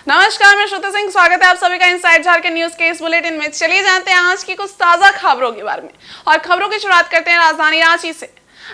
नमस्कार, मैं श्रुति सिंह। स्वागत है आप सभी का इनसाइड झारखंड न्यूज के इस बुलेटिन में। चलिए जानते हैं आज की कुछ ताजा खबरों के बारे में और खबरों की शुरुआत करते हैं राजधानी रांची से।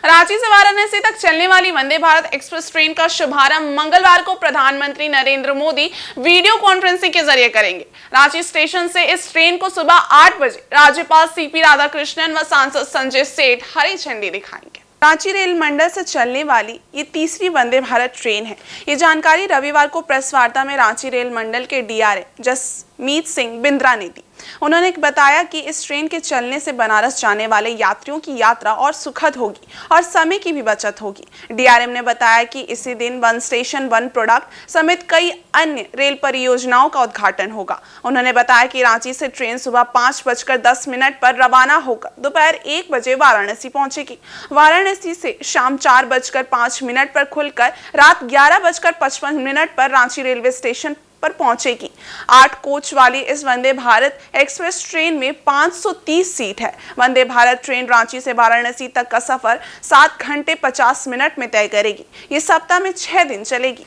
रांची से वाराणसी तक चलने वाली वंदे भारत एक्सप्रेस ट्रेन का शुभारंभ मंगलवार को प्रधानमंत्री नरेंद्र मोदी वीडियो कॉन्फ्रेंसिंग के जरिए करेंगे। रांची स्टेशन से इस ट्रेन को सुबह 8 बजे राज्यपाल सीपी राधाकृष्णन व सांसद संजय सेठ हरी झंडी दिखाएंगे। रांची रेल मंडल से चलने वाली ये तीसरी वंदे भारत ट्रेन है। ये जानकारी रविवार को प्रेस वार्ता में रांची रेल मंडल के डीआरएम जसमीत सिंह बिंद्रा ने दी। उन्होंने बताया कि इस ट्रेन के चलने से बनारस जाने वाले यात्रियों की यात्रा और सुखद होगी और समय की भी बचत होगी। डीआरएम ने बताया कि इसी दिन वन स्टेशन वन प्रोडक्ट समेत कई अन्य रेल परियोजनाओं का उद्घाटन होगा। उन्होंने बताया कि रांची से ट्रेन सुबह 5:10 पर रवाना होकर दोपहर 1 बजे वाराणसी पहुंचेगी। वाराणसी से शाम 4:05 पर खुलकर रात 11:55 पर रांची रेलवे स्टेशन पर पहुंचेगी। 8 कोच वाली इस वंदे भारत एक्सप्रेस ट्रेन में 530 सीट है। वंदे भारत ट्रेन रांची से वाराणसी तक का सफर 7 घंटे 50 मिनट में तय करेगी। ये सप्ताह में 6 दिन चलेगी।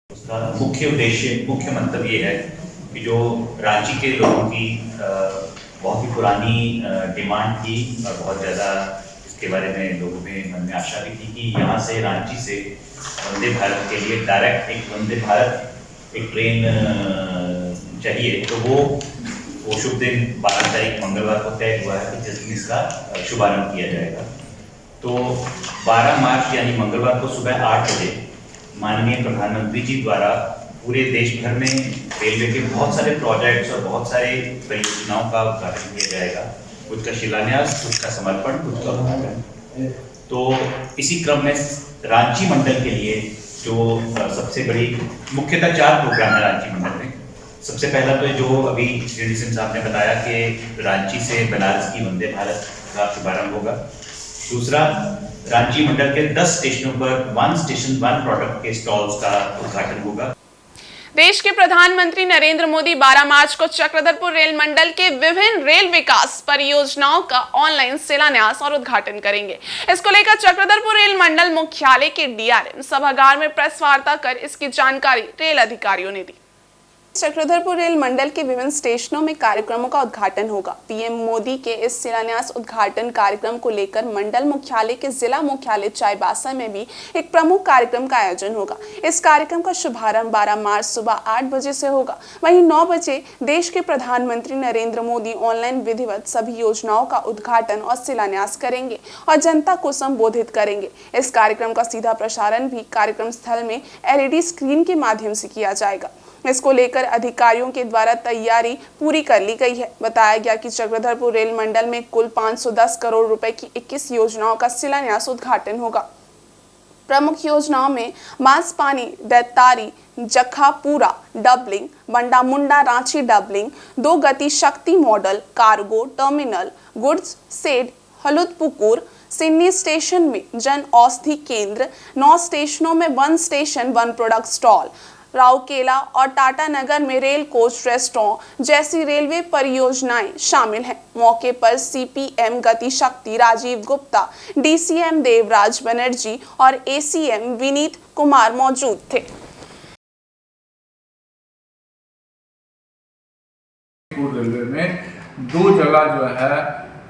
उसका मुख्य उद्देश्य, मुख्य मंतव्य ये है कि जो रांची के लोगों की बहुत ही पुरानी डिमांड थी और बहुत ज़्यादा इसके बारे में लोगों में मन में आशा भी थी कि यहाँ से रांची से वंदे भारत के लिए डायरेक्ट एक वंदे भारत एक ट्रेन चाहिए। तो वो शुभ दिन 12 तारीख मंगलवार को तय हुआ है कि जिस दिन इसका शुभारंभ किया जाएगा। तो 12 मार्च यानी मंगलवार को सुबह 8 बजे माननीय प्रधानमंत्री जी द्वारा पूरे देश भर में रेलवे के बहुत सारे प्रोजेक्ट्स और बहुत सारे परियोजनाओं का उद्घाटन किया जाएगा। कुछ का शिलान्यास, कुछ का समर्पण, कुछ का उद्घाटन। तो इसी क्रम में रांची मंडल के लिए जो सबसे बड़ी मुख्यतः 4 प्रोग्राम है रांची मंडल में। सबसे पहला तो जो अभी श्री सिंह साहब ने बताया कि रांची से बनारस की वंदे भारत का शुभारंभ होगा। दूसरा, रांची मंडल के 10 स्टेशनों पर वन स्टेशन वन प्रोडक्ट के स्टॉल्स का उद्घाटन होगा। देश के प्रधानमंत्री नरेंद्र मोदी 12 मार्च को चक्रधरपुर रेल मंडल के विभिन्न रेल विकास परियोजनाओं का ऑनलाइन शिलान्यास और उद्घाटन करेंगे। इसको लेकर चक्रधरपुर रेल मंडल मुख्यालय के डीआरएम सभागार में प्रेस वार्ता कर इसकी जानकारी रेल अधिकारियों ने दी। चक्रधरपुर रेल मंडल के विभिन्न स्टेशनों में कार्यक्रमों का उद्घाटन होगा। पीएम मोदी के इस शिलान्यास उद्घाटन कार्यक्रम को लेकर मंडल मुख्यालय के जिला मुख्यालय चाईबासा में भी एक प्रमुख कार्यक्रम का आयोजन होगा। इस कार्यक्रम का शुभारंभ 12 मार्च सुबह 8 बजे से होगा। वहीं 9 बजे देश के प्रधानमंत्री नरेंद्र मोदी ऑनलाइन विधिवत सभी योजनाओं का उद्घाटन और शिलान्यास करेंगे और जनता को संबोधित करेंगे। इस कार्यक्रम का सीधा प्रसारण भी कार्यक्रम स्थल में LED स्क्रीन के माध्यम से किया जाएगा। इसको लेकर अधिकारियों के द्वारा तैयारी पूरी कर ली गई है। बताया गया कि चक्रधरपुर रेल मंडल में कुल 510 करोड़ रुपए की 21 योजनाओं का शिलान्यास उद्घाटन होगा। प्रमुख योजनाओं में Banspani Daitari Jakhapura doubling, Bondamunda Ranchi doubling, 2 Gati Shakti model, cargo terminal, goods shed Haludpukur, Sini station में जन औषधि केंद्र, 9 स्टेशनों में one station one product stall, Rourkela और टाटा नगर में रेल कोच रेस्टोरेंट जैसी रेलवे परियोजनाएं शामिल हैं। मौके पर सीपीएम गति शक्ति राजीव गुप्ता, डीसीएम देवराज बनर्जी और एसीएम विनीत कुमार मौजूद थे। रेलवे में 2 जगह जो है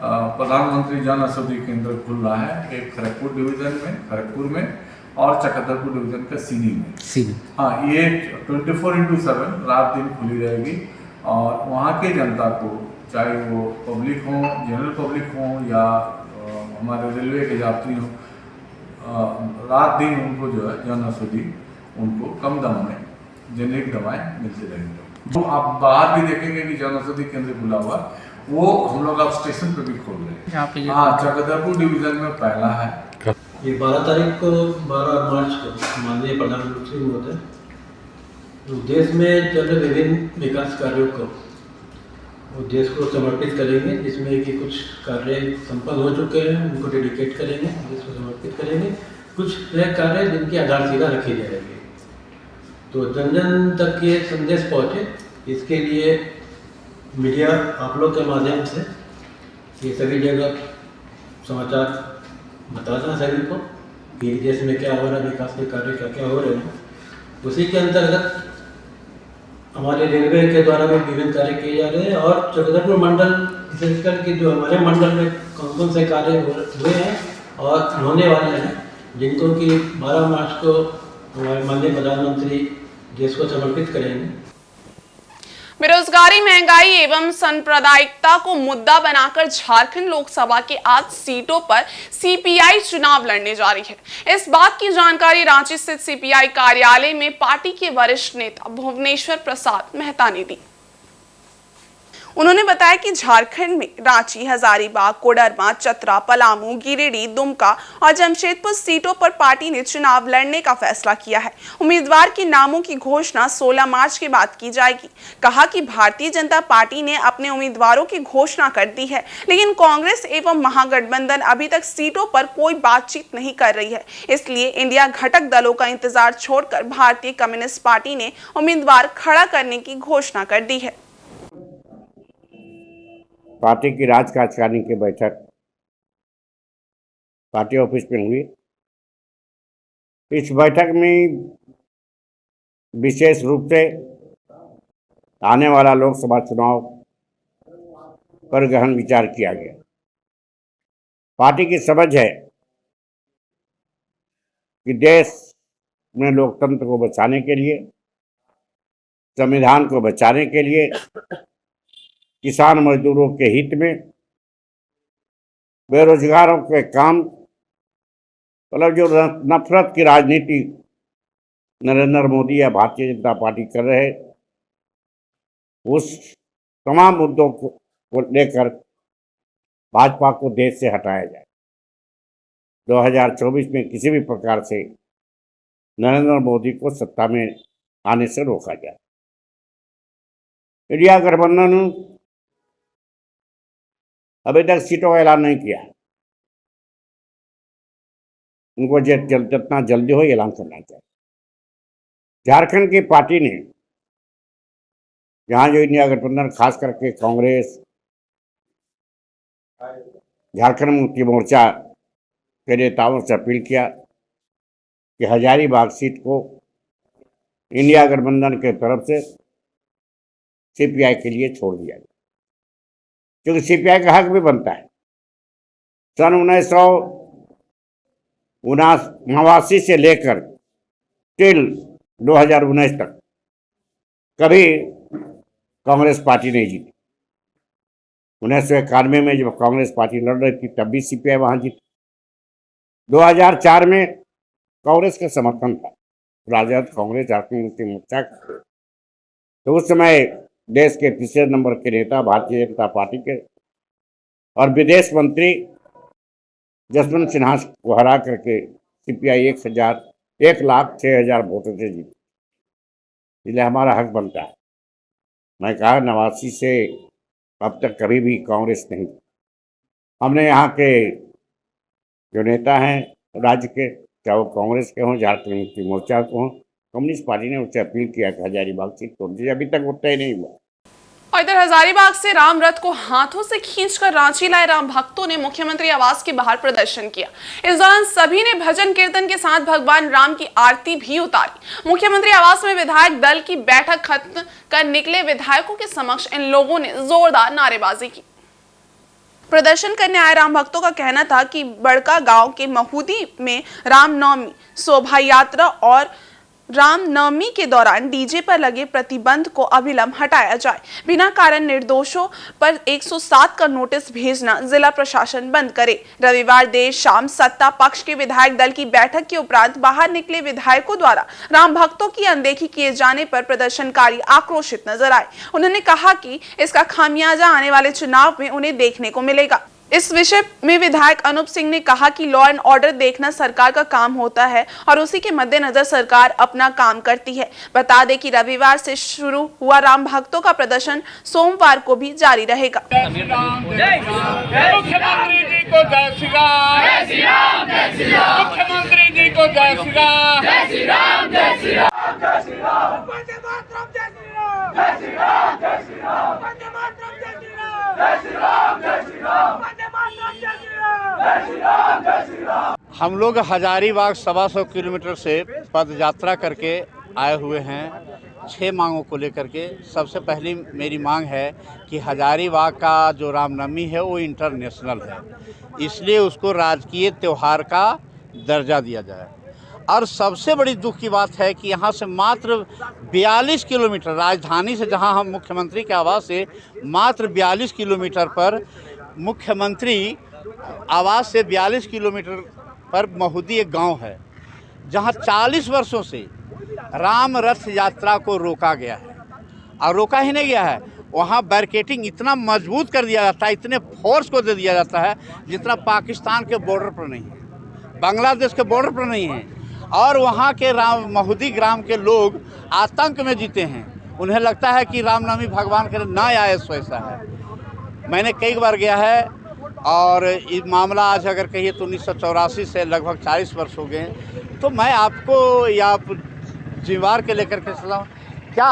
प्रधानमंत्री जन औषधि केंद्र खुल रहा है। एक खड़गपुर डिवीजन में, खड़गपुर में, और चक्रधरपुर डिवीजन का सीनी में। हाँ, ये 24/7 रात दिन खुली रहेगी और वहाँ के जनता को, चाहे वो पब्लिक हो, जनरल पब्लिक हो या हमारे रेलवे के यात्री हो, रात दिन उनको जो है जन औषधि उनको कम दाम में जेनेरिक दवाएं मिलती रहेंगी। तो आप बाहर भी देखेंगे कि जन औषधि केंद्र खुला हुआ, वो हम लोग अब स्टेशन पर भी खोल रहे हैं। हाँ, चक्रधरपुर डिवीजन में पहला है। ये 12 तारीख को 12 मार्च को माननीय प्रधानमंत्री महोदय देश में चल रहे विभिन्न विकास कार्यों को वो देश को समर्पित करेंगे, जिसमें कि कुछ कार्य संपन्न हो चुके हैं उनको डेडिकेट करेंगे, देश को समर्पित करेंगे। कुछ कार्य जिनकी आधारशिला रखी जाएगी। तो जन जन तक ये संदेश पहुँचे, इसके लिए मीडिया आप लोग के माध्यम से ये सभी जगह समाचार बताना सभी को कि देश में क्या हो रहा है, विकास के कार्य क्या क्या हो रहे हैं। उसी के अंतर्गत हमारे रेलवे के द्वारा भी विभिन्न कार्य किए जा रहे हैं और चक्रधरपुर मंडल विशेषकर कि जो हमारे मंडल में कौन कौन से कार्य हुए हैं और होने वाले हैं, जिनको कि 12 मार्च को हमारे माननीय प्रधानमंत्री देश को समर्पित करेंगे। बेरोजगारी, महंगाई एवं सांप्रदायिकता को मुद्दा बनाकर झारखंड लोकसभा के 8 सीटों पर सीपीआई चुनाव लड़ने जा रही है। इस बात की जानकारी रांची स्थित सीपीआई कार्यालय में पार्टी के वरिष्ठ नेता भुवनेश्वर प्रसाद मेहता ने दी। उन्होंने बताया कि झारखंड में रांची, हजारीबाग, कोडरमा, चतरा, पलामू, गिरिडीह, दुमका और जमशेदपुर सीटों पर पार्टी ने चुनाव लड़ने का फैसला किया है। उम्मीदवार के नामों की घोषणा 16 मार्च के बाद की जाएगी। कहा कि भारतीय जनता पार्टी ने अपने उम्मीदवारों की घोषणा कर दी है, लेकिन कांग्रेस एवं महागठबंधन अभी तक सीटों पर कोई बातचीत नहीं कर रही है। इसलिए इंडिया घटक दलों का इंतजार छोड़कर भारतीय कम्युनिस्ट पार्टी ने उम्मीदवार खड़ा करने की घोषणा कर दी है। पार्टी की राज्य कार्यकारिणी की बैठक पार्टी ऑफिस में हुई। इस बैठक में विशेष रूप से आने वाला लोकसभा चुनाव पर गहन विचार किया गया। पार्टी की समझ है कि देश में लोकतंत्र को बचाने के लिए, संविधान को बचाने के लिए, किसान मजदूरों के हित में, बेरोजगारों के काम, मतलब जो नफरत की राजनीति नरेंद्र मोदी या भारतीय जनता पार्टी कर रहे हैं, उस तमाम मुद्दों को लेकर भाजपा को देश से हटाया जाए। 2024 में किसी भी प्रकार से नरेंद्र मोदी को सत्ता में आने से रोका जाए। इंडिया गठबंधन अभी तक सीटों का ऐलान नहीं किया है। उनको जितना जल्दी हो ऐलान करना चाहिए। झारखंड की पार्टी ने, जहां जो इंडिया गठबंधन खास करके कांग्रेस, झारखंड मुक्ति मोर्चा के नेताओं से अपील किया कि हजारीबाग सीट को इंडिया गठबंधन के तरफ से सीपीआई के लिए छोड़ दिया गया, क्योंकि सीपीआई का हक भी बनता है। सन 1989 से लेकर टिल 2019 तक कभी कांग्रेस पार्टी नहीं जीती। 1991 में जब कांग्रेस पार्टी लड़ रही थी तब भी सीपीआई वहां जीती। 2004 में कांग्रेस का समर्थन था, राजद कांग्रेस झारखंड मुक्ति मोर्चा। तो उस समय देश के तीसरे नंबर के नेता भारतीय जनता पार्टी के और विदेश मंत्री जसवंत सिन्हा को हरा करके सीपीआई 1,06,000 वोटों से जीती। इसलिए हमारा हक बनता है। मैं कहा 89 से अब तक कभी भी कांग्रेस नहीं। हमने यहाँ के जो नेता हैं राज्य के, चाहे वो कांग्रेस के हों, झारखंड मुक्ति मोर्चा को हों, कम्युनिस्ट पार्टी ने उससे अपील किया कि हजारीबाग सीट तोड़ दीजिए। अभी तक वो तय नहीं हुआ। और इधर हजारीबाग से राम रथ को हाथों से खींचकर रांची लाए राम भक्तों ने मुख्यमंत्री आवास के बाहर प्रदर्शन किया। इस दौरान सभी ने भजन कीर्तन के साथ भगवान राम की आरती भी उतारी। मुख्यमंत्री आवास में विधायक दल की बैठक खत्म कर निकले विधायकों के समक्ष इन लोगों ने जोरदार नारेबाजी की। प्रदर्शन करने आए राम भक्तों का कहना था कि बड़का गांव के महूदी में रामनवमी शोभा यात्रा और रामनवमी के दौरान डीजे पर लगे प्रतिबंध को अविलंब हटाया जाए। बिना कारण निर्दोषों पर 107 का नोटिस भेजना जिला प्रशासन बंद करे। रविवार देर शाम सत्ता पक्ष के विधायक दल की बैठक के उपरांत बाहर निकले विधायकों द्वारा राम भक्तों की अनदेखी किए जाने पर प्रदर्शनकारी आक्रोशित नजर आए। उन्होंने कहा कि इसका खामियाजा आने वाले चुनाव में उन्हें देखने को मिलेगा। इस विषय में विधायक अनूप सिंह ने कहा कि लॉ एंड ऑर्डर देखना सरकार का काम होता है और उसी के मद्देनजर सरकार अपना काम करती है। बता दें कि रविवार से शुरू हुआ राम भक्तों का प्रदर्शन सोमवार को भी जारी रहेगा। मुख्यमंत्री जी को जय श्री राम, जय श्री राम, जय श्री राम। मुख्यमंत्री जी को जय श्री राम, जय श्री राम, जय श्री राम। हम लोग हजारीबाग 125 किलोमीटर से पद यात्रा करके आए हुए हैं 6 मांगों को लेकर के। सबसे पहली मेरी मांग है कि हजारीबाग का जो रामनवमी है वो इंटरनेशनल है, इसलिए उसको राजकीय त्यौहार का दर्जा दिया जाए। और सबसे बड़ी दुख की बात है कि यहाँ से मात्र 42 किलोमीटर राजधानी से, जहाँ हम मुख्यमंत्री के आवास से मात्र 42 किलोमीटर पर, मुख्यमंत्री आवास से 42 किलोमीटर पर महुदी एक गांव है जहां 40 वर्षों से राम रथ यात्रा को रोका गया है। और रोका ही नहीं गया है, वहां बैरिकेडिंग इतना मजबूत कर दिया जाता है, इतने फोर्स को दे दिया जाता है जितना पाकिस्तान के बॉर्डर पर नहीं है, बांग्लादेश के बॉर्डर पर नहीं है। और वहां के महुदी ग्राम के लोग आतंक में जीते हैं। उन्हें लगता है कि रामनवमी भगवान के ना आए, वैसा है। मैंने कई बार गया है और ये मामला आज अगर कहिए तो 1984 से लगभग 40 वर्ष हो गए। तो मैं आपको या जिम्मेवार के लेकर के चला, क्या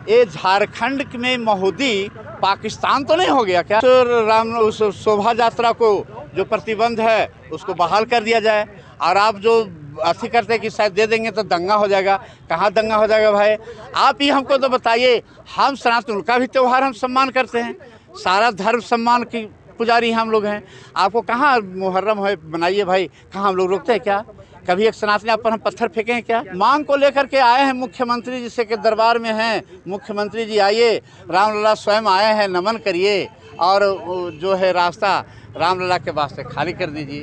ये झारखंड में महुदी पाकिस्तान तो नहीं हो गया क्या? तो राम उस शोभा यात्रा को जो प्रतिबंध है उसको बहाल कर दिया जाए। और आप जो अथी करते हैं कि शायद दे देंगे तो दंगा हो जाएगा, कहाँ दंगा हो जाएगा भाई? आप ही हमको तो बताइए। हम सनातन का भी त्यौहार हम सम्मान करते हैं, सारा धर्म सम्मान की पुजारी हम लोग हैं। आपको कहाँ मुहर्रम है बनाइए भाई, कहाँ हम लोग रोकते हैं क्या? कभी एक सनातनी आप पर हम पत्थर फेंके हैं क्या? मांग को लेकर के आए हैं मुख्यमंत्री जी से के दरबार में हैं। मुख्यमंत्री जी आइए, रामलला स्वयं आए हैं, नमन करिए और जो है रास्ता रामलला के वास्ते खाली कर दीजिए।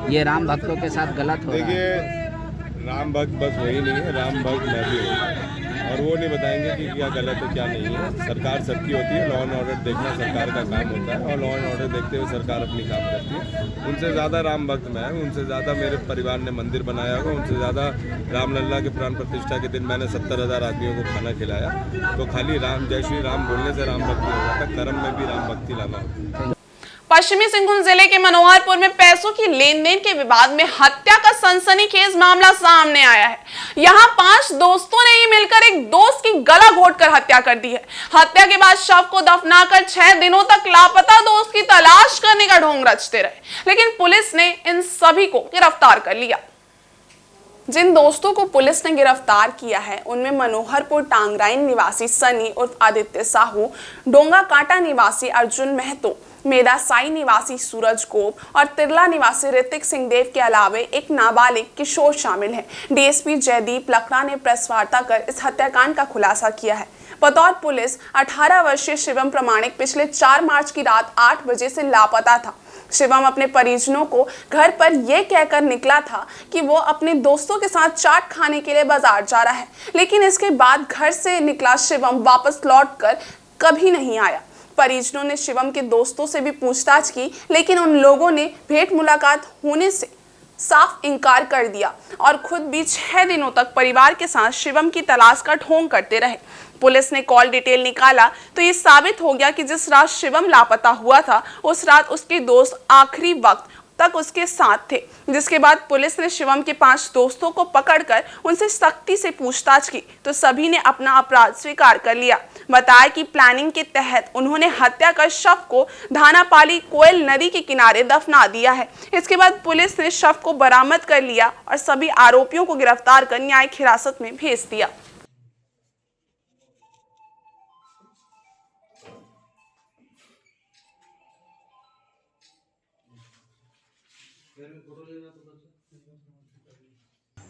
ये राम भक्तों के साथ गलत हो रहा है। देखिए, राम भक्त बस वही नहीं है, राम भक्त मैं भी हूँ और वो नहीं बताएंगे कि क्या गलत है क्या नहीं है। सरकार सबकी होती है, लॉ एंड ऑर्डर देखना सरकार का काम होता है और लॉ एंड ऑर्डर देखते हुए सरकार अपनी काम करती है। उनसे ज़्यादा राम भक्त मैं हूँ, उनसे ज़्यादा मेरे परिवार ने मंदिर बनाया होगा, उनसे ज़्यादा रामलला के प्राण प्रतिष्ठा के दिन मैंने 70,000 आदमियों को खाना खिलाया। तो खाली राम जय श्री राम बोलने से राम भक्ति हो जाता, कर्म में भी राम भक्ति लाना होता है। पश्चिमी सिंहभूम जिले के मनोहरपुर में पैसों की लेन देन के विवाद में हत्या का सनसनीखेज मामला सामने आया है। यहां 5 दोस्तों ने ही मिलकर एक दोस्त की गला घोंटकर हत्या कर दी है। हत्या के बाद शव को दफनाकर 6 दिनों तक लापता दोस्त की तलाश करने का ढोंग रचते रहे, लेकिन पुलिस ने इन सभी को गिरफ्तार कर लिया। जिन दोस्तों को पुलिस ने गिरफ्तार किया है उनमें मनोहरपुर टांगराइन निवासी सनी उर्फ आदित्य साहू, डोंगा कांटा निवासी अर्जुन महतो, मेदासाई निवासी सूरज गोप और तिरला निवासी ऋतिक सिंह देव के अलावे एक नाबालिग किशोर शामिल है। डीएसपी जयदीप लकड़ा ने प्रेस वार्ता कर इस हत्याकांड का खुलासा किया है। बतौर पुलिस 18 वर्षीय शिवम प्रमाणिक पिछले 4 मार्च की रात 8 बजे से लापता था। शिवम अपने परिजनों को घर पर यह कहकर निकला था कि वो अपने दोस्तों के साथ चाट खाने के लिए बाजार जा रहा है, लेकिन इसके बाद घर से निकला शिवम वापस लौटकर कभी नहीं आया। परिजनों ने शिवम के दोस्तों से भी पूछताछ की, लेकिन उन लोगों ने भेंट मुलाकात होने से साफ इनकार कर दिया और खुद भी 6 दिनों तक परिवार के साथ शिवम की तलाश का ढोंग करते रहे। पुलिस ने कॉल डिटेल निकाला तो ये साबित हो गया कि जिस रात शिवम लापता हुआ था उस रात उसके दोस्त आखिरी वक्त तक उसके साथ थे, जिसके बाद पुलिस ने शिवम के 5 दोस्तों को पकड़कर उनसे सख्ती से पूछताछ की तो सभी ने अपना अपराध स्वीकार कर लिया। बताया कि प्लानिंग के तहत उन्होंने हत्या कर शव को धानापाली कोयल नदी के किनारे दफना दिया है। इसके बाद पुलिस ने शव को बरामद कर लिया और सभी आरोपियों को गिरफ्तार कर न्यायिक हिरासत में भेज दिया।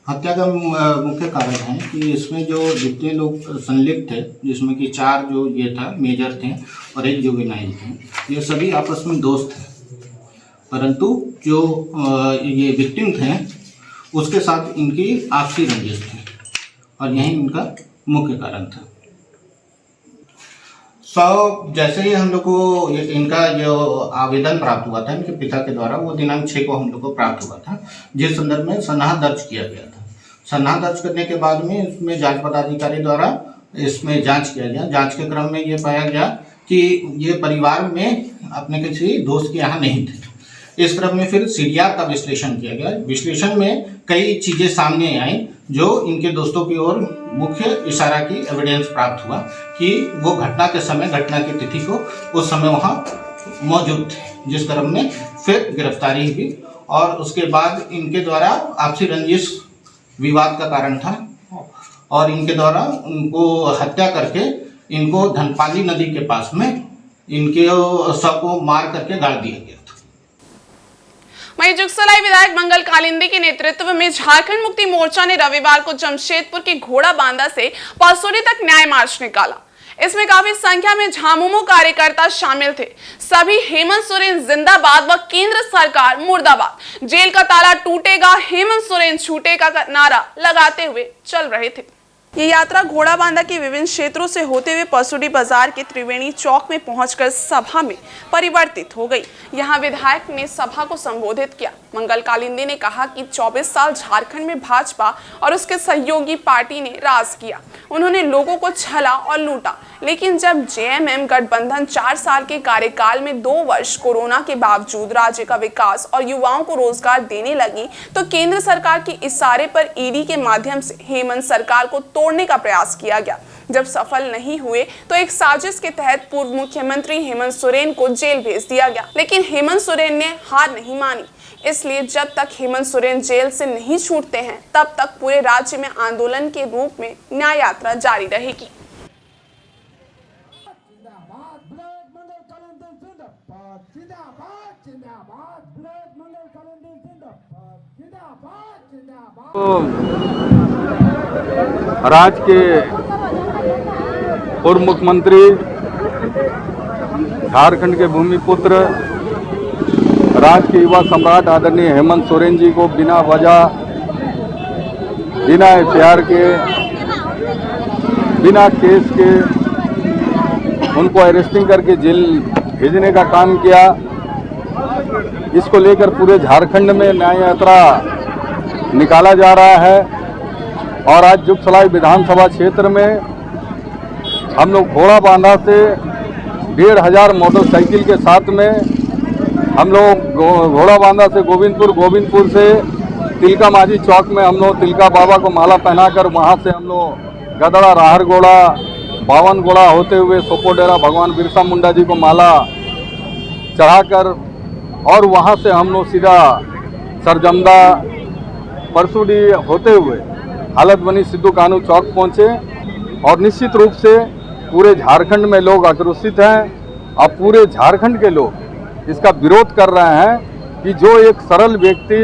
हत्या का मुख्य कारण है कि इसमें जो जितने लोग संलिप्त थे, जिसमें कि 4 जो ये था मेजर थे और 1 जुवेनाइल थे, ये सभी आपस में दोस्त थे, परंतु जो ये विक्टिम थे उसके साथ इनकी आपसी रंजिश थी और यही इनका मुख्य कारण था। जैसे ही हम लोग को इनका जो आवेदन प्राप्त हुआ था इनके पिता के द्वारा, वो दिनांक 6 को हम लोग को प्राप्त हुआ था, जिस संदर्भ में सनहा दर्ज किया गया था। सनहा दर्ज करने के बाद में इसमें जांच पदाधिकारी द्वारा इसमें जांच किया गया। जांच के क्रम में ये पाया गया कि ये परिवार में अपने किसी दोस्त के यहाँ नहीं थे, इस क्रम में फिर सीडीआर का विश्लेषण किया गया। विश्लेषण में कई चीजें सामने आई जो इनके दोस्तों की ओर मुख्य इशारा की एविडेंस प्राप्त हुआ कि वो घटना के समय, घटना की तिथि को उस समय वहाँ मौजूद थे, जिस क्रम में फिर गिरफ्तारी हुई और उसके बाद इनके द्वारा आपसी रंजिश विवाद का कारण था और इनके द्वारा उनको हत्या करके इनको धनपाली नदी के पास में इनके शव को मार करके गाड़ दिया गया था। वहीं जुगसलाई विधायक मंगल कालिंदी के नेतृत्व में झारखंड मुक्ति मोर्चा ने रविवार को जमशेदपुर के घोड़ा बांधा से पसौड़ी तक न्याय मार्च निकाला। इसमें काफी संख्या में झामुमो कार्यकर्ता शामिल थे। सभी हेमंत सोरेन जिंदाबाद व केंद्र सरकार मुर्दाबाद, जेल का ताला टूटेगा, हेमंत सोरेन छूटेगा का नारा लगाते हुए चल रहे थे। ये यात्रा घोड़ा बांधा के विभिन्न क्षेत्रों से होते हुए पसौड़ी बाजार के त्रिवेणी चौक में पहुंचकर सभा में परिवर्तित हो गई। यहां विधायक ने सभा को संबोधित किया। मंगल कालिंदी ने कहा कि 24 साल झारखंड में भाजपा और उसके सहयोगी पार्टी ने राज किया। उन्होंने लोगों को छला और लूटा, लेकिन जब जेएमएम गठबंधन 4 साल के कार्यकाल में 2 वर्ष कोरोना के बावजूद राज्य का विकास और युवाओं को रोजगार देने लगी, तो केंद्र सरकार के इशारे पर ईडी के माध्यम से हेमंत सरकार को तोड़ने का प्रयास किया गया। जब सफल नहीं हुए तो एक साजिश के तहत पूर्व मुख्यमंत्री हेमंत सोरेन को जेल भेज दिया गया, लेकिन हेमंत सोरेन ने हार नहीं मानी। इसलिए जब तक हेमंत सोरेन जेल से नहीं छूटते हैं, तब तक पूरे राज्य में आंदोलन के रूप में न्याय यात्रा जारी रहेगी। राज्य के पूर्व मुख्यमंत्री, झारखंड के भूमिपुत्र, राज्य के युवा सम्राट आदरणीय हेमंत सोरेन जी को बिना वजह, बिना एफआईआर के, बिना केस के उनको अरेस्टिंग करके जेल भेजने का काम किया। इसको लेकर पूरे झारखंड में न्याय यात्रा निकाला जा रहा है और आज जुगसलाई विधानसभा क्षेत्र में हम लोग घोड़ा बांधा से 1500 मोटरसाइकिल के साथ में हम लोग घोड़ा बांधा से गोविंदपुर से तिलका माझी चौक में हम लोग तिलका बाबा को माला पहनाकर वहां से हम लोग गदड़ा, राहरगोड़ा, बावनगोड़ा होते हुए सोपोडेरा भगवान बिरसा मुंडा जी को माला चढ़ाकर और वहां से हम लोग सीधा सरजमदा, परसुडी होते हुए हालत बनी सिद्धू कानू चौक पहुंचे और निश्चित रूप से पूरे झारखंड में लोग आक्रोशित हैं और पूरे झारखंड के लोग इसका विरोध कर रहे हैं कि जो एक सरल व्यक्ति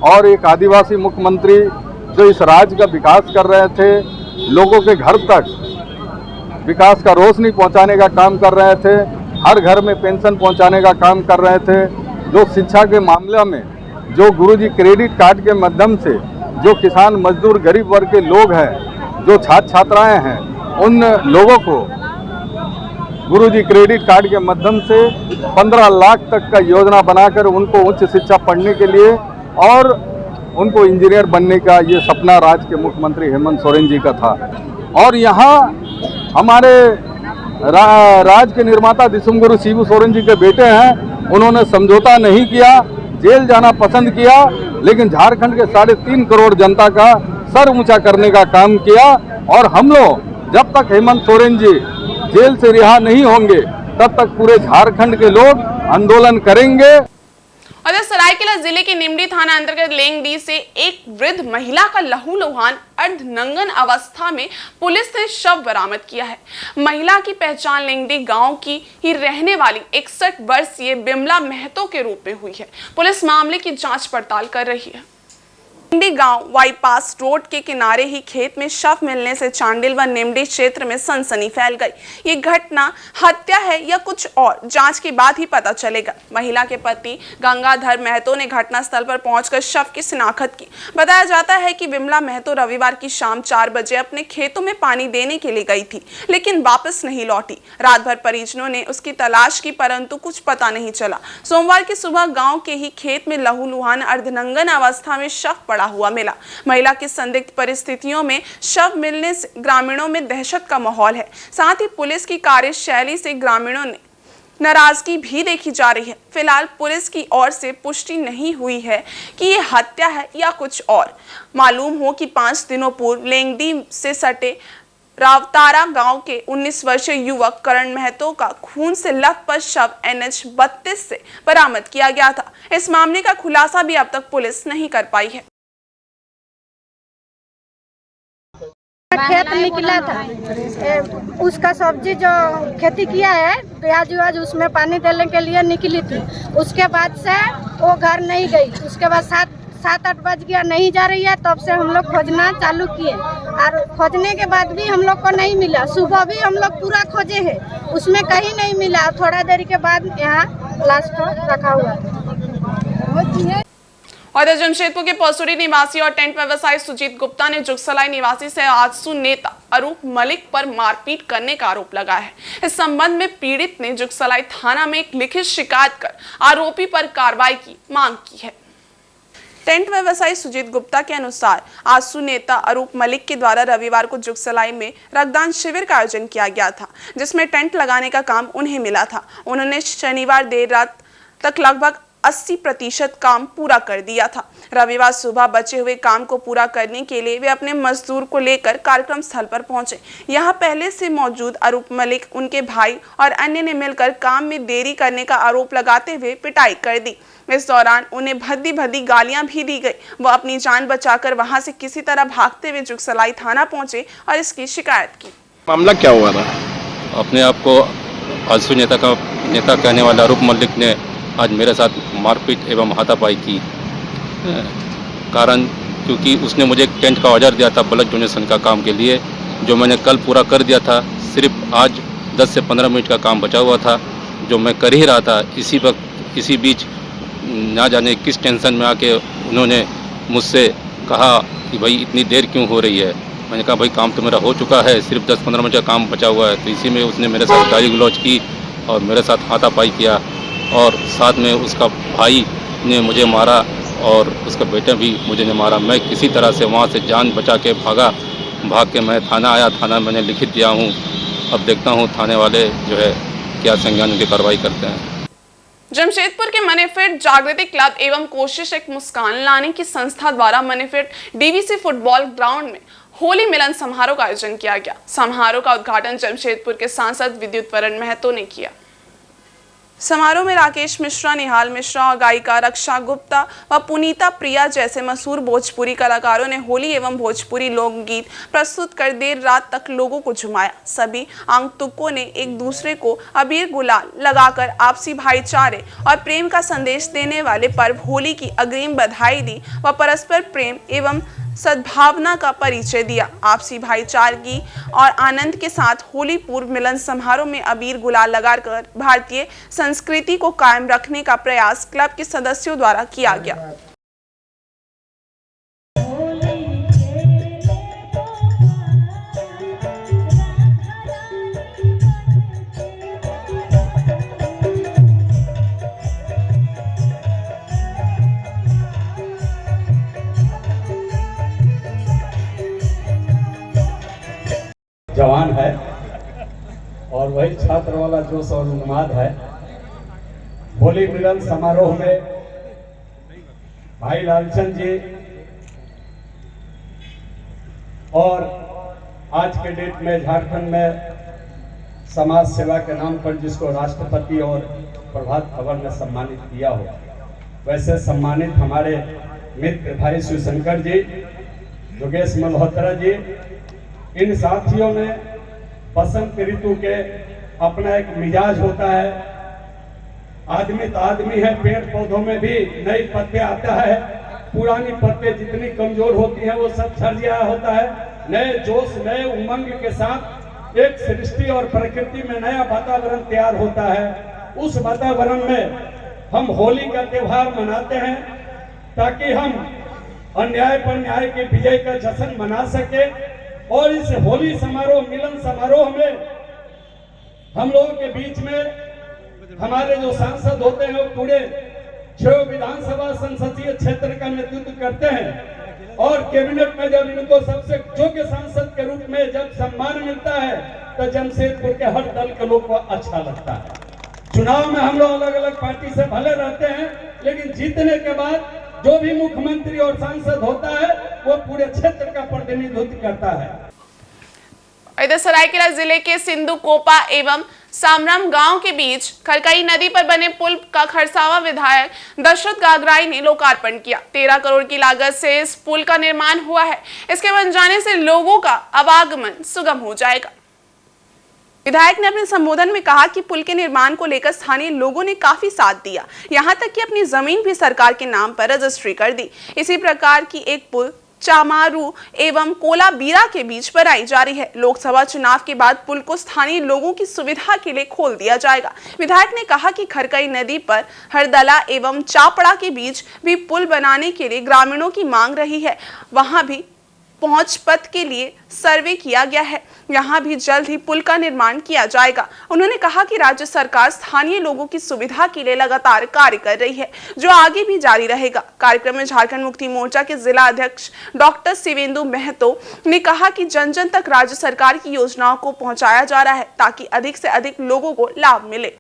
और एक आदिवासी मुख्यमंत्री जो इस राज्य का विकास कर रहे थे, लोगों के घर तक विकास का रोशनी पहुंचाने का काम कर रहे थे, हर घर में पेंशन पहुंचाने का काम कर रहे थे, जो शिक्षा के मामले में जो गुरुजी क्रेडिट कार्ड के माध्यम से जो किसान, मजदूर, गरीब वर्ग के लोग हैं, जो छात्र छात्राएं हैं, उन लोगों को गुरुजी क्रेडिट कार्ड के माध्यम से 15 लाख तक का योजना बनाकर उनको उच्च शिक्षा पढ़ने के लिए और उनको इंजीनियर बनने का ये सपना राज्य के मुख्यमंत्री हेमंत सोरेन जी का था। और यहाँ हमारे राज्य के निर्माता दिसुमगुरु शिबू सोरेन जी के बेटे हैं, उन्होंने समझौता नहीं किया, जेल जाना पसंद किया, लेकिन झारखंड के 3.5 करोड़ जनता का सर ऊंचा करने का काम किया। और हम लोग जब तक हेमंत सोरेन जी जेल से रिहा नहीं होंगे तब तक पूरे झारखंड के लोग आंदोलन करेंगे। उधर सरायकेला जिले के निमडी थाना अंतर्गत लेंगडी से एक वृद्ध महिला का लहूलुहान अर्धनंगन अवस्था में पुलिस ने शव बरामद किया है। महिला की पहचान लेंगडी गांव की ही रहने वाली 61 वर्षीय बिमला महतो के रूप में हुई है। पुलिस मामले की जांच पड़ताल कर रही है। निमडी गांव बाईपास रोड के किनारे ही खेत में शव मिलने से चांडिल व निमडी क्षेत्र में सनसनी फैल गई। ये घटना हत्या है या कुछ और, जांच के बाद ही पता चलेगा। महिला के पति गंगाधर महतो ने घटनास्थल पर पहुंचकर शव की शिनाख्त की। बताया जाता है कि बिमला महतो रविवार की शाम 4 बजे अपने खेतों में पानी देने के लिए गई थी, लेकिन वापस नहीं लौटी। रात भर परिजनों ने उसकी तलाश की, परंतु कुछ पता नहीं चला। सोमवार की सुबह गाँव के ही खेत में लहूलुहान अर्धनंगन अवस्था में शव पड़ा हुआ मिला। महिला की संदिग्ध परिस्थितियों में शव मिलने से ग्रामीणों में दहशत का माहौल है। साथ ही पुलिस की कार्यशैली से ग्रामीणों ने नाराजगी भी देखी जा रही है। फिलहाल पुलिस की ओर से पुष्टि नहीं हुई है कि ये हत्या है या कुछ और। मालूम हो कि 5 दिनों पूर्व लेंगडी से सटे रावतारा गांव के 19 वर्षीय युवक करण महतो का खून से लथपथ शव NH 32 से बरामद किया गया था। इस मामले का खुलासा भी अब तक पुलिस नहीं कर पाई है। खेत निकला था, उसका सब्जी जो खेती किया है प्याज व्याज उसमें पानी देने के लिए निकली थी। उसके बाद से वो घर नहीं गई। उसके बाद 7-8 बज गया, नहीं जा रही है। तब से हम लोग खोजना चालू किए और खोजने के बाद भी हम लोग को नहीं मिला। सुबह भी हम लोग पूरा खोजे हैं, उसमें कहीं नहीं मिला। थोड़ा देर के बाद यहाँ लाश को रखा हुआ था। और जमशेदपुर के पसुरी निवासी और टेंट व्यवसायी सुजीत गुप्ता ने जुगसलाई निवासी से आजसू नेता अरूप मलिक पर मारपीट करने का आरोप लगाया है। इस संबंध में पीड़ित ने जुगसलाई थाना में एक लिखित शिकायत कर आरोपी पर कार्रवाई की मांग की है। टेंट व्यवसायी सुजीत गुप्ता के अनुसार आजसू नेता अरूप मलिक के द्वारा रविवार को जुगसलाई में रक्तदान शिविर का आयोजन किया गया था, जिसमें टेंट लगाने का काम उन्हें मिला था। उन्होंने शनिवार देर रात तक लगभग 80% काम पूरा कर दिया था। रविवार सुबह बचे हुए काम को पूरा करने के लिए वे अपने मजदूर को लेकर कार्यक्रम स्थल पर पहुंचे। यहां पहले से मौजूद अरूप मलिक, उनके भाई और अन्य ने मिलकर काम में देरी करने का आरोप लगाते हुए पिटाई कर दी। इस दौरान उन्हें भद्दी गालियां भी दी गई। वो अपनी जान बचाकर वहां से किसी तरह भागते हुए जुगसलाई थाना पहुंचे और इसकी शिकायत की। मामला क्या हुआ था? अपने आप को आजसू नेता कहने वाला अरूप मलिक ने आज मेरे साथ मारपीट एवं हाथापाई की। कारण क्योंकि उसने मुझे टेंट का ऑर्डर दिया था ब्लड डोनेशन का काम के लिए, जो मैंने कल पूरा कर दिया था। सिर्फ आज 10 से 15 मिनट का काम बचा हुआ था, जो मैं कर ही रहा था। इसी बीच ना जाने किस टेंशन में आके उन्होंने मुझसे कहा कि भाई इतनी देर क्यों हो रही है। मैंने कहा भाई काम तो मेरा हो चुका है, सिर्फ 10-15 मिनट का काम बचा हुआ है। तो इसी में उसने मेरे साथ गाली गलौज की और मेरे साथ हाथापाई किया और साथ में उसका भाई ने मुझे मारा और उसका बेटा भी मुझे ने मारा। मैं किसी तरह से वहाँ से जान बचा के भाग के मैं थाना आया। थाना मैंने लिखित दिया हूँ। अब देखता हूँ थाने वाले जो है क्या संज्ञान की कार्रवाई करते हैं। जमशेदपुर के मनीफिट जागृति क्लब एवं कोशिश एक मुस्कान लाने की संस्था द्वारा मनीफिट DVC फुटबॉल ग्राउंड में होली मिलन समारोह का आयोजन किया गया। समारोह का उद्घाटन जमशेदपुर के सांसद विद्युत महतो ने किया। समारोह में राकेश मिश्रा, निहाल मिश्रा और गायिका रक्षा गुप्ता व पुनीता प्रिया जैसे मशहूर भोजपुरी कलाकारों ने होली एवं भोजपुरी लोकगीत प्रस्तुत कर देर रात तक लोगों को झुमाया। सभी आगंतुकों ने एक दूसरे को अबीर गुलाल लगाकर आपसी भाईचारे और प्रेम का संदेश देने वाले पर्व होली की अग्रिम बधाई दी व परस्पर प्रेम एवं सद्भावना का परिचय दिया। आपसी भाईचारगी और आनंद के साथ होली पूर्व मिलन समारोह में अबीर गुलाल लगाकर भारतीय संस्कृति को कायम रखने का प्रयास क्लब के सदस्यों द्वारा किया गया। जवान है और वही छात्र वाला जोश और उन्माद है। होली मिलन समारोह में भाई लालचंद जी और आज के डेट में झारखंड में समाज सेवा के नाम पर जिसको राष्ट्रपति और प्रभात खबर ने सम्मानित किया हो, वैसे सम्मानित हमारे मित्र भाई शिवशंकर जी, योगेश मल्होत्रा जी, इन साथियों ने बसंत ऋतु के अपना एक मिजाज होता है। आदमी तो आदमी है, पेड़ पौधों में भी नए पत्ते आता है। पुरानी पत्ते जितनी कमजोर होती हैं वो सब झड़ गया होता है। नए जोश, नए उमंग के साथ एक सृष्टि और प्रकृति में नया वातावरण तैयार होता है। उस वातावरण में हम होली का त्योहार मनाते हैं ताकि हम अन्याय पर न्याय के विजय का जश्न मना सके। और इस होली समारोह, मिलन समारोह में हम लोगों के बीच में हमारे जो सांसद होते हैं वो पूरे 6 विधानसभा संसदीय क्षेत्र का नेतृत्व करते हैं और कैबिनेट में जब इनको सबसे योग्य सांसद के रूप में जब सम्मान मिलता है तो जमशेदपुर के हर दल के लोग को अच्छा लगता है। चुनाव में हम लोग अलग अलग पार्टी से भले रहते हैं, लेकिन जीतने के बाद जो भी मुख्यमंत्री और सांसद होता है वो पूरे क्षेत्र का प्रतिनिधित्व करता है। इधर सरायकेला जिले के सिंधु कोपा एवं सामराम गांव के बीच खरकई नदी पर बने पुल का खरसावा विधायक दशरथ गागराई ने लोकार्पण किया। 13 करोड़ की लागत से इस पुल का निर्माण हुआ है। इसके बन जाने से लोगों का आवागमन सुगम हो जाएगा। विधायक ने अपने संबोधन में कहा कि पुल के निर्माण को लेकर स्थानीय लोगों ने काफी साथ दिया, यहां तक कि अपनी जमीन भी सरकार के नाम पर रजिस्ट्री कर दी। इसी प्रकार की एक पुल चामारू एवं कोलाबीरा के बीच बनाई जा रही है। लोकसभा चुनाव के बाद पुल को स्थानीय लोगों की सुविधा के लिए खोल दिया जाएगा। विधायक ने कहा कि खरकई नदी पर हरदला एवं चापड़ा के बीच भी पुल बनाने के लिए ग्रामीणों की मांग रही है। वहां भी पहुंच पथ के लिए सर्वे किया गया है। यहां भी जल्द ही पुल का निर्माण किया जाएगा। उन्होंने कहा कि राज्य सरकार स्थानीय लोगों की सुविधा के लिए लगातार कार्य कर रही है, जो आगे भी जारी रहेगा। कार्यक्रम में झारखंड मुक्ति मोर्चा के जिला अध्यक्ष डॉक्टर शिवेंदु महतो ने कहा कि जन जन तक राज्य सरकार की योजनाओं को पहुंचाया जा रहा है, ताकि अधिक से अधिक लोगों को लाभ मिले।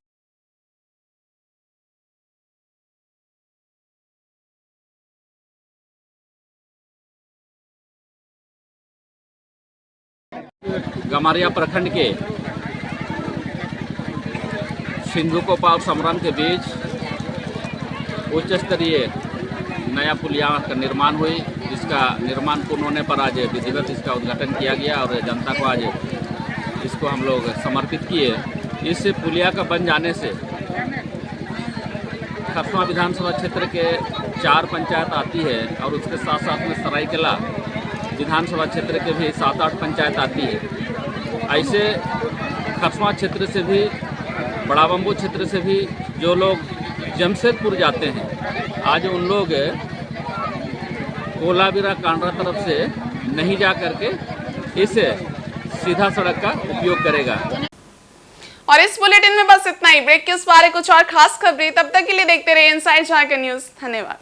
गमारिया प्रखंड के सिंधु कोपा और समराम के बीच उच्च स्तरीय नया पुल यहाँ का निर्माण हुई, जिसका निर्माण पूर्ण होने पर आज विधिवत इसका उद्घाटन किया गया और जनता को आज इसको हम लोग समर्पित किए। इस पुलिया का बन जाने से खरसवा विधानसभा क्षेत्र के 4 पंचायत आती है और उसके साथ साथ में सरायकेला विधानसभा क्षेत्र के भी 7-8 पंचायत आती है। ऐसे खरसवा क्षेत्र से भी, बड़ा बम्बू क्षेत्र से भी जो लोग जमशेदपुर जाते हैं, आज उन लोग कोलाबीरा कांडरा तरफ से नहीं जा करके इस सीधा सड़क का उपयोग करेगा। और इस बुलेटिन में बस इतना ही। ब्रेक के उस पारे कुछ और खास खबरें, तब तक के लिए देखते रहिए इनसाइड झारखंड न्यूज। धन्यवाद।